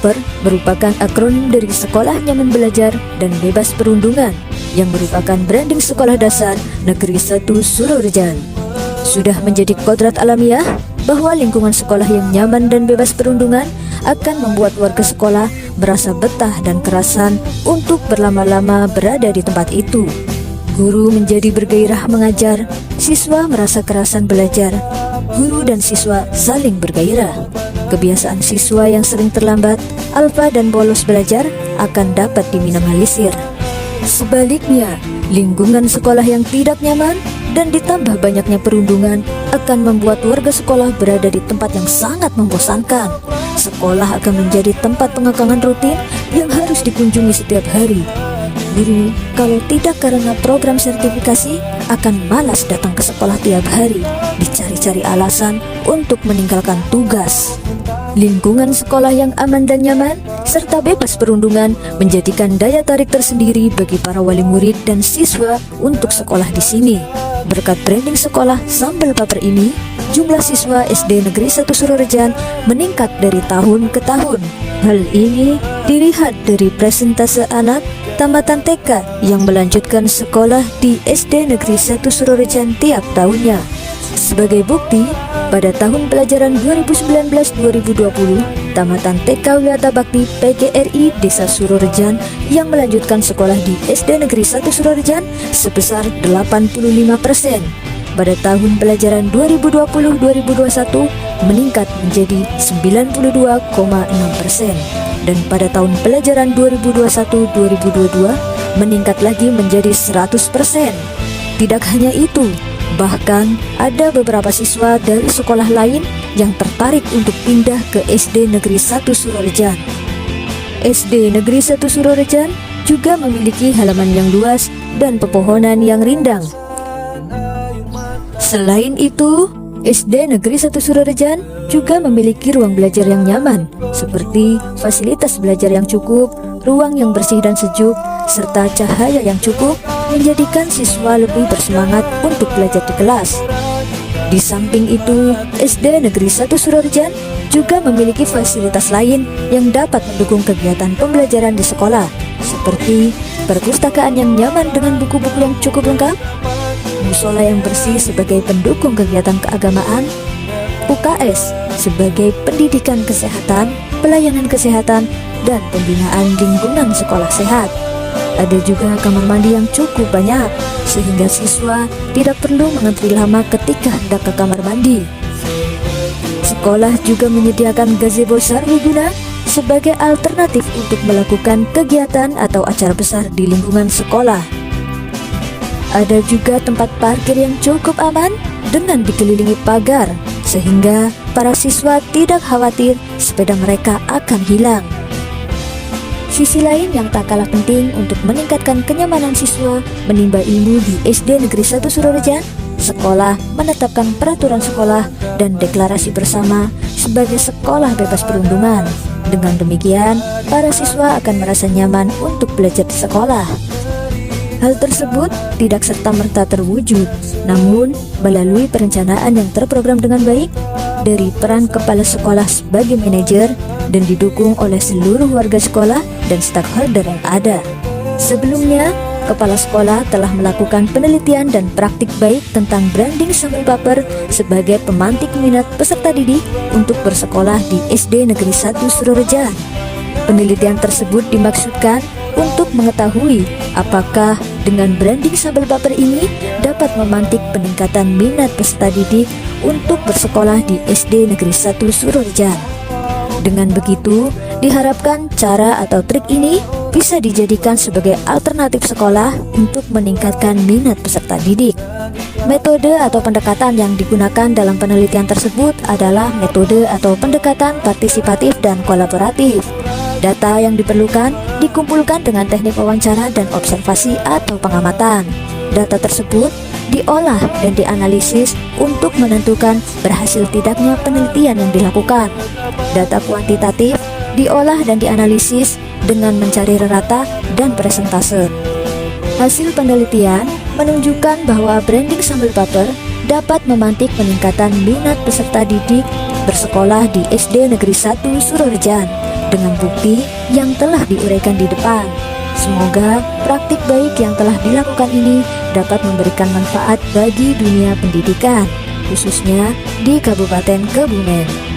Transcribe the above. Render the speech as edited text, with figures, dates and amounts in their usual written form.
Paper merupakan akronim dari Sekolah Nyaman Belajar dan Bebas Perundungan yang merupakan branding sekolah dasar Negeri 1 Surorejan. Sudah menjadi kodrat alamiah bahwa lingkungan sekolah yang nyaman dan bebas perundungan akan membuat warga sekolah merasa betah dan kerasan untuk berlama-lama berada di tempat itu. Guru menjadi bergairah mengajar, siswa merasa kerasan belajar. Guru dan siswa saling bergairah. Kebiasaan siswa yang sering terlambat, alfa dan bolos belajar akan dapat diminimalisir. Sebaliknya, lingkungan sekolah yang tidak nyaman dan ditambah banyaknya perundungan akan membuat warga sekolah berada di tempat yang sangat membosankan. Sekolah akan menjadi tempat pengekangan rutin yang harus dikunjungi setiap hari. Guru, kalau tidak karena program sertifikasi, akan malas datang ke sekolah tiap hari, dicari-cari alasan untuk meninggalkan tugas. Lingkungan sekolah yang aman dan nyaman, serta bebas perundungan menjadikan daya tarik tersendiri bagi para wali murid dan siswa untuk sekolah di sini. Berkat branding sekolah Sambal Paper ini, jumlah siswa SD Negeri 1 Surorejan meningkat dari tahun ke tahun. Hal ini dilihat dari presentase anak tamatan TK yang melanjutkan sekolah di SD Negeri 1 Surorejan tiap tahunnya. Sebagai bukti, pada tahun pelajaran 2019-2020, tamatan TK Wiyata Bakti PGRI Desa Surorejan yang melanjutkan sekolah di SD Negeri 1 Surorejan sebesar 85%. Pada tahun pelajaran 2020-2021 meningkat menjadi 92,6%. Dan pada tahun pelajaran 2021-2022 meningkat lagi menjadi 100%. Tidak hanya itu, bahkan ada beberapa siswa dari sekolah lain yang tertarik untuk pindah ke SD Negeri 1 Surorejan. SD Negeri 1 Surorejan juga memiliki halaman yang luas dan pepohonan yang rindang. Selain itu, SD Negeri 1 Surorejan juga memiliki ruang belajar yang nyaman, seperti fasilitas belajar yang cukup, ruang yang bersih dan sejuk, serta cahaya yang cukup, menjadikan siswa lebih bersemangat untuk belajar di kelas. Di samping itu, SD Negeri 1 Surorejan juga memiliki fasilitas lain yang dapat mendukung kegiatan pembelajaran di sekolah, seperti perpustakaan yang nyaman dengan buku-buku yang cukup lengkap, musola yang bersih sebagai pendukung kegiatan keagamaan, UKS sebagai pendidikan kesehatan, pelayanan kesehatan, dan pembinaan lingkungan sekolah sehat. Ada juga kamar mandi yang cukup banyak, sehingga siswa tidak perlu mengantri lama ketika hendak ke kamar mandi. Sekolah juga menyediakan gazebo serbaguna sebagai alternatif untuk melakukan kegiatan atau acara besar di lingkungan sekolah. Ada juga tempat parkir yang cukup aman dengan dikelilingi pagar, sehingga para siswa tidak khawatir sepeda mereka akan hilang. Sisi lain yang tak kalah penting untuk meningkatkan kenyamanan siswa menimba ilmu di SD Negeri 1 Surorejan, sekolah menetapkan peraturan sekolah dan deklarasi bersama sebagai sekolah bebas perundungan. Dengan demikian, para siswa akan merasa nyaman untuk belajar di sekolah. Hal tersebut tidak serta-merta terwujud, namun melalui perencanaan yang terprogram dengan baik dari peran kepala sekolah sebagai manajer dan didukung oleh seluruh warga sekolah dan stakeholder yang ada. Sebelumnya, kepala sekolah telah melakukan penelitian dan praktik baik tentang branding Sambal Paper sebagai pemantik minat peserta didik untuk bersekolah di SD Negeri 1 Surorejan. Penelitian tersebut dimaksudkan untuk mengetahui apakah dengan branding Sambal Paper ini dapat memantik peningkatan minat peserta didik untuk bersekolah di SD Negeri 1 Surorejan. Dengan begitu, diharapkan cara atau trik ini bisa dijadikan sebagai alternatif sekolah untuk meningkatkan minat peserta didik. Metode atau pendekatan yang digunakan dalam penelitian tersebut adalah metode atau pendekatan partisipatif dan kolaboratif. Data yang diperlukan dikumpulkan dengan teknik wawancara dan observasi atau pengamatan. Data tersebut diolah dan dianalisis untuk menentukan berhasil tidaknya penelitian yang dilakukan. Data kuantitatif diolah dan dianalisis dengan mencari rata dan persentase. Hasil penelitian menunjukkan bahwa branding Sambal Paper dapat memantik peningkatan minat peserta didik bersekolah di SD Negeri 1 Surorejan dengan bukti yang telah diuraikan di depan. Semoga praktik baik yang telah dilakukan ini dapat memberikan manfaat bagi dunia pendidikan, khususnya di Kabupaten Kebumen.